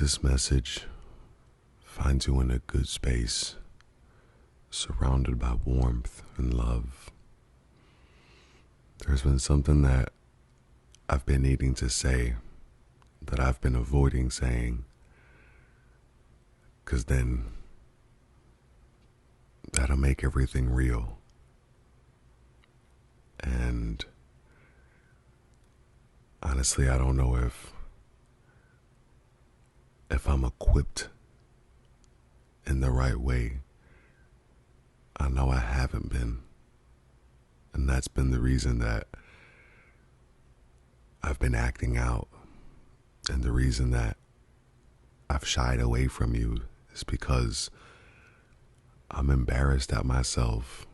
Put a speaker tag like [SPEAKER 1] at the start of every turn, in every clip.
[SPEAKER 1] this message finds you in a good space, surrounded by warmth and love. There's been something that I've been needing to say that I've been avoiding saying, because then that'll make everything real. And honestly, I don't know if I'm equipped in the right way. I know I haven't been. And that's been the reason that I've been acting out. And the reason that I've shied away from you is because I'm embarrassed at myself,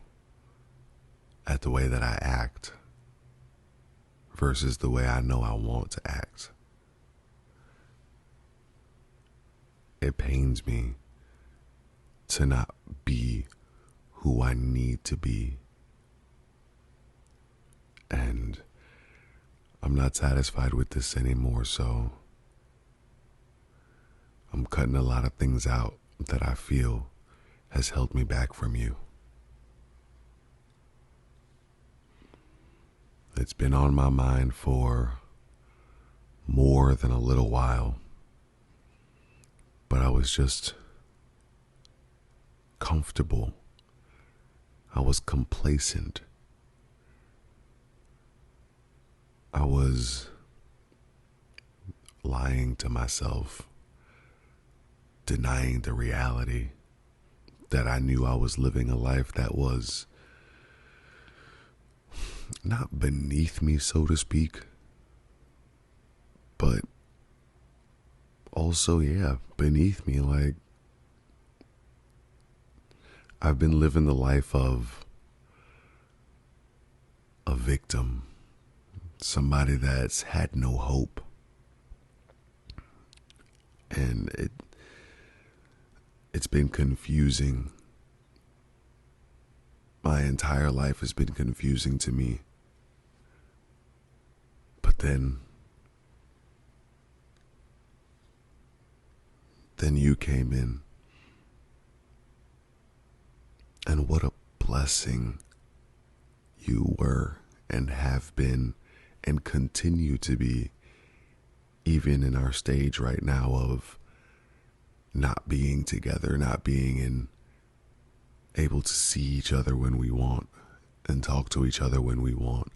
[SPEAKER 1] at the way that I act versus the way I know I want to act. It pains me to not be who I need to be. And I'm not satisfied with this anymore, so I'm cutting a lot of things out that I feel has held me back from you. It's been on my mind for more than a little while, but I was just comfortable. I was complacent. I was lying to myself, denying the reality that I knew I was living a life that was not beneath me, so to speak, but also, beneath me. Like, I've been living the life of a victim, somebody that's had no hope. And it's been confusing. My entire life has been confusing to me. But then you came in. And what a blessing you were and have been and continue to be, even in our stage right now of not being together, not being able to see each other when we want and talk to each other when we want.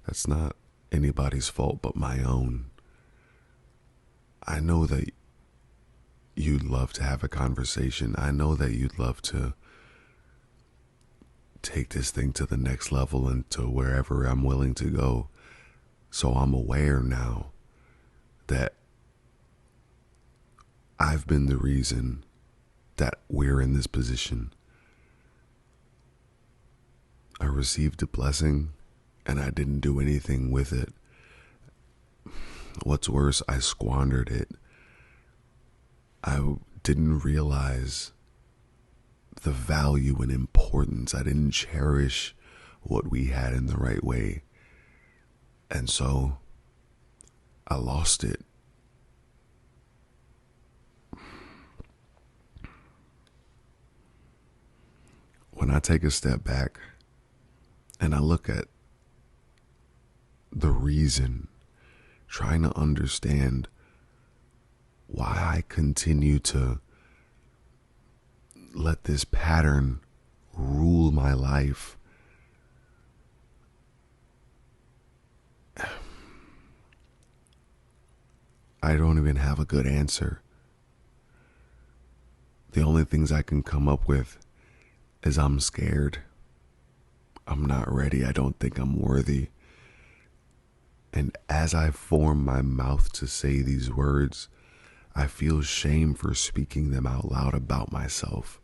[SPEAKER 1] That's not anybody's fault but my own. I know that you'd love to have a conversation. I know that you'd love to take this thing to the next level and to wherever I'm willing to go. So I'm aware now that I've been the reason that we're in this position. I received a blessing and I didn't do anything with it. What's worse, I squandered it. I didn't realize the value and importance. I didn't cherish what we had in the right way. And so I lost it. When I take a step back and I look at the reason, trying to understand why I continue to let this pattern rule my life, I don't even have a good answer. The only things I can come up with is I'm scared. I'm not ready. I don't think I'm worthy. And as I form my mouth to say these words, I feel shame for speaking them out loud about myself.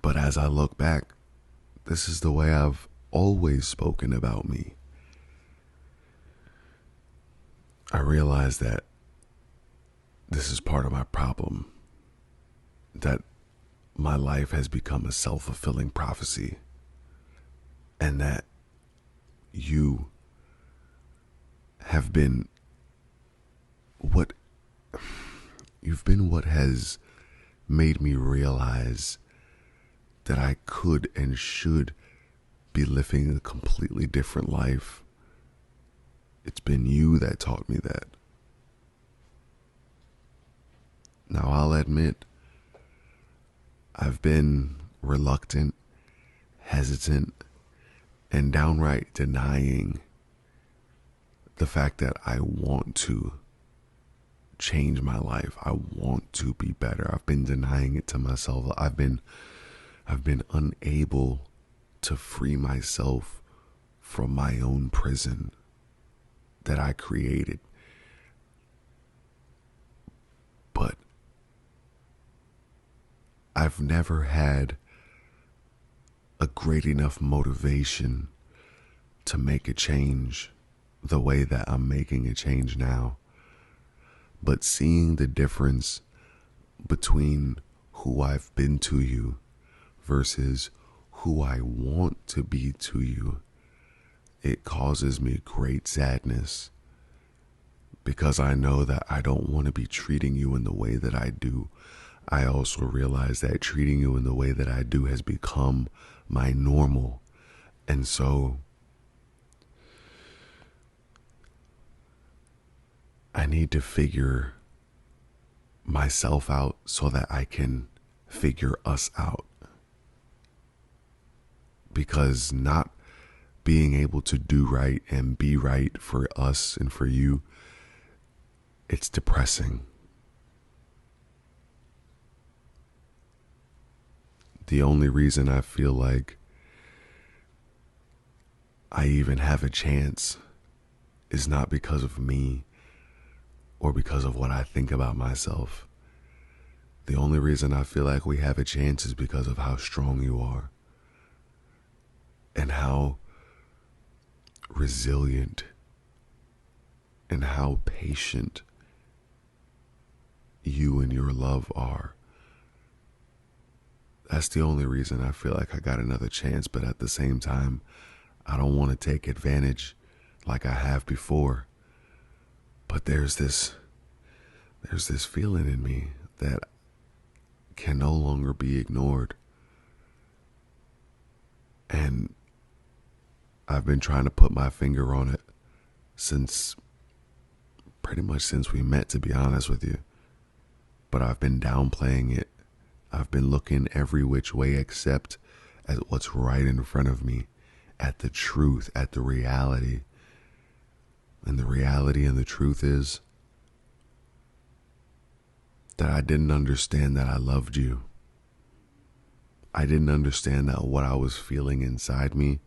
[SPEAKER 1] But as I look back, this is the way I've always spoken about me. I realize that this is part of my problem, that my life has become a self-fulfilling prophecy, and that you have been what You've been what has made me realize that I could and should be living a completely different life. It's been you that taught me that. Now, I'll admit, I've been reluctant, hesitant, and downright denying the fact that I want to change my life. I want to be better. I've been denying it to myself. I've been unable to free myself from my own prison that I created. But I've never had a great enough motivation to make a change the way that I'm making a change now. But seeing the difference between who I've been to you versus who I want to be to you, it causes me great sadness, because I know that I don't want to be treating you in the way that I do. I also realize that treating you in the way that I do has become my normal. And so I need to figure myself out so that I can figure us out. Because not being able to do right and be right for us and for you, it's depressing. The only reason I feel like I even have a chance is not because of me or because of what I think about myself. The only reason I feel like we have a chance is because of how strong you are and how resilient and how patient you and your love are. That's the only reason I feel like I got another chance. But at the same time, I don't want to take advantage like I have before. But there's this feeling in me that can no longer be ignored. And I've been trying to put my finger on it pretty much since we met, to be honest with you. But I've been downplaying it. I've been looking every which way except at what's right in front of me, at the truth, at the reality. And the reality and the truth is that I didn't understand that I loved you. I didn't understand that what I was feeling inside me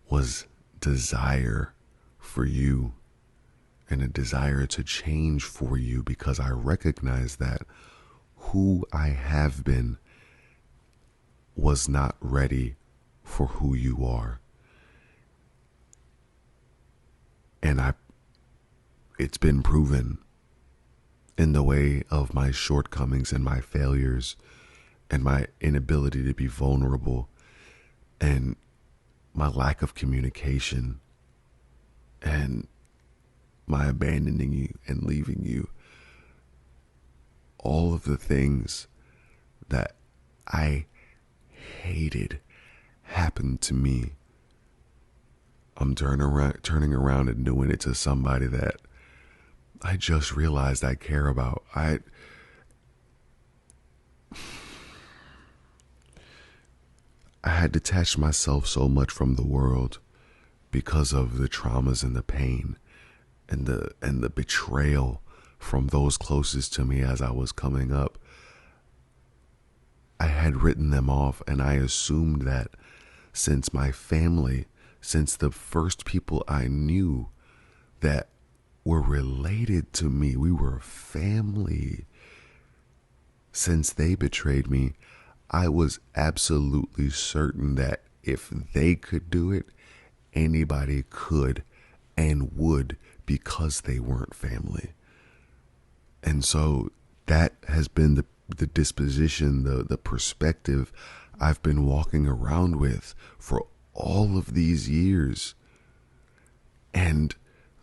[SPEAKER 1] was desire for you and a desire to change for you, because I recognized that who I have been was not ready for who you are. And it's been proven in the way of my shortcomings and my failures and my inability to be vulnerable and my lack of communication and my abandoning you and leaving you. All of the things that I hated happened to me. I'm turning around and doing it to somebody that I just realized I care about. I had detached myself so much from the world because of the traumas and the pain and the betrayal from those closest to me as I was coming up. I had written them off, and I assumed that since my family, since the first people I knew that were related to me, we were family, since they betrayed me, I was absolutely certain that if they could do it, anybody could and would, because they weren't family. And so that has been the disposition, the perspective I've been walking around with for all of these years. And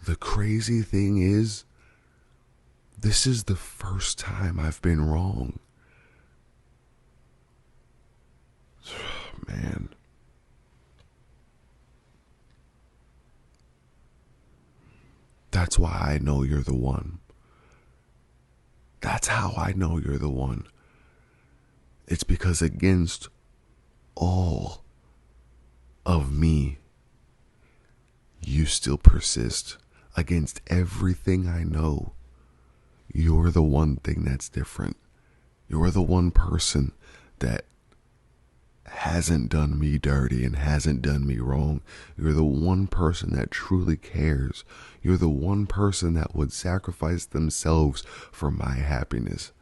[SPEAKER 1] the crazy thing is This is the first time I've been wrong. Man. That's why I know you're the one. That's how I know you're the one. It's because against all of me, you still persist. Against everything I know, you're the one thing that's different. You're the one person that hasn't done me dirty and hasn't done me wrong. You're the one person that truly cares. You're the one person that would sacrifice themselves for my happiness.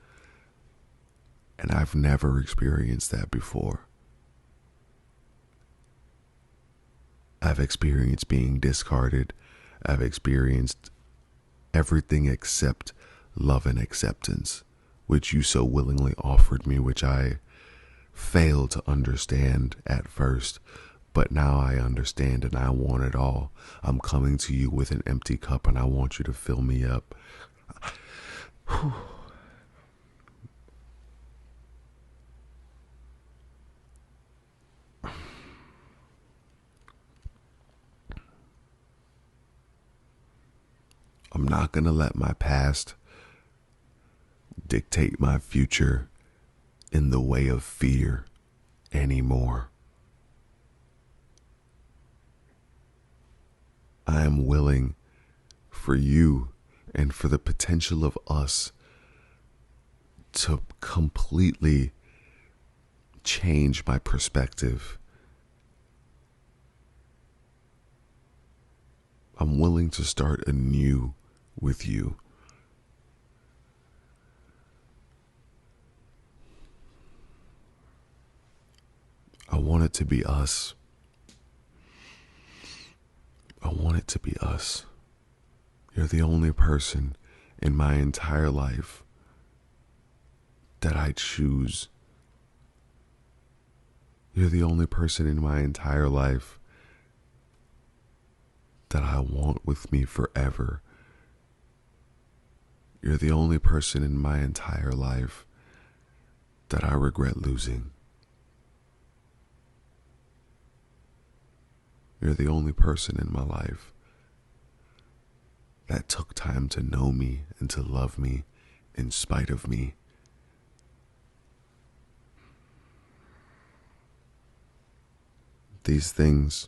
[SPEAKER 1] And I've never experienced that before. I've experienced being discarded. I've experienced everything except love and acceptance, which you so willingly offered me, which I failed to understand at first. But now I understand and I want it all. I'm coming to you with an empty cup and I want you to fill me up. I'm not going to let my past dictate my future in the way of fear anymore. I am willing for you and for the potential of us to completely change my perspective. I'm willing to start anew with you. I want it to be us. I want it to be us. You're the only person in my entire life that I choose. You're the only person in my entire life that I want with me forever. You're the only person in my entire life that I regret losing. You're the only person in my life that took time to know me and to love me in spite of me. These things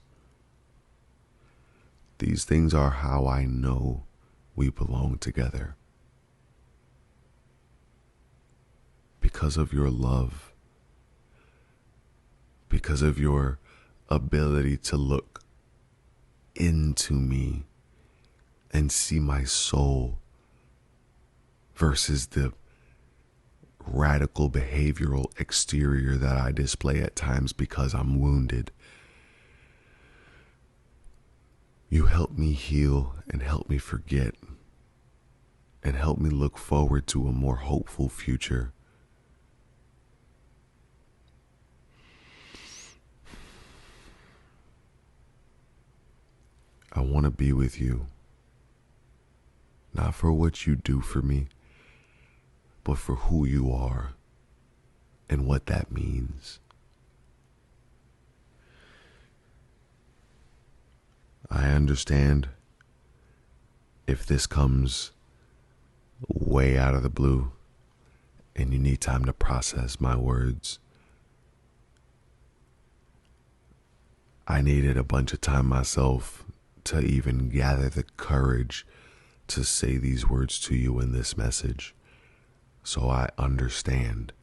[SPEAKER 1] are how I know we belong together. Because of your love, because of your ability to look into me and see my soul versus the radical behavioral exterior that I display at times because I'm wounded. You help me heal and help me forget and help me look forward to a more hopeful future. I want to be with you, not for what you do for me, but for who you are and what that means. I understand if this comes way out of the blue and you need time to process my words. I needed a bunch of time myself to even gather the courage to say these words to you in this message. So I understand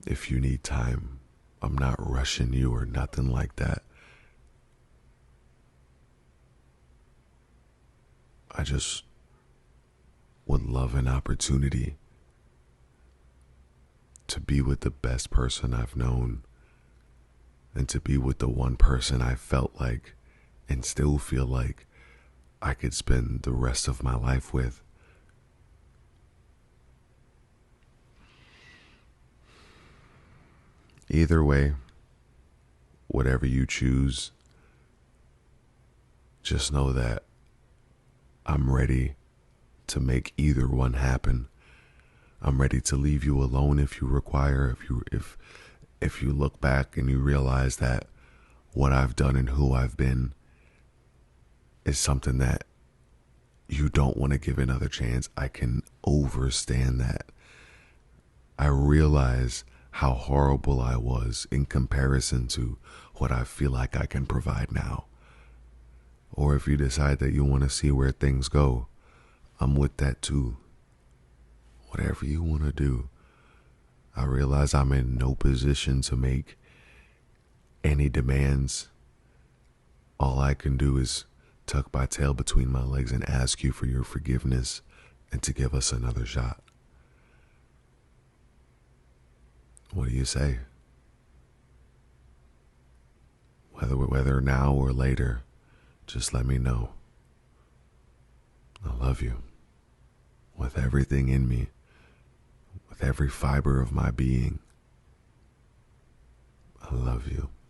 [SPEAKER 1] if you need time. I'm not rushing you or nothing like that. I just would love an opportunity to be with the best person I've known and to be with the one person I felt like and still feel like I could spend the rest of my life with. Either way, whatever you choose, just know that I'm ready to make either one happen. I'm ready to leave you alone if you require, if you look back and you realize that what I've done and who I've been is something that you don't want to give another chance. I can overstand that. I realize how horrible I was in comparison to what I feel like I can provide now. Or if you decide that you want to see where things go, I'm with that too. Whatever you want to do. I realize I'm in no position to make any demands. All I can do is tuck my tail between my legs and ask you for your forgiveness and to give us another shot. What do you say? Whether now or later, just let me know. I love you with everything in me, with every fiber of my being. I love you.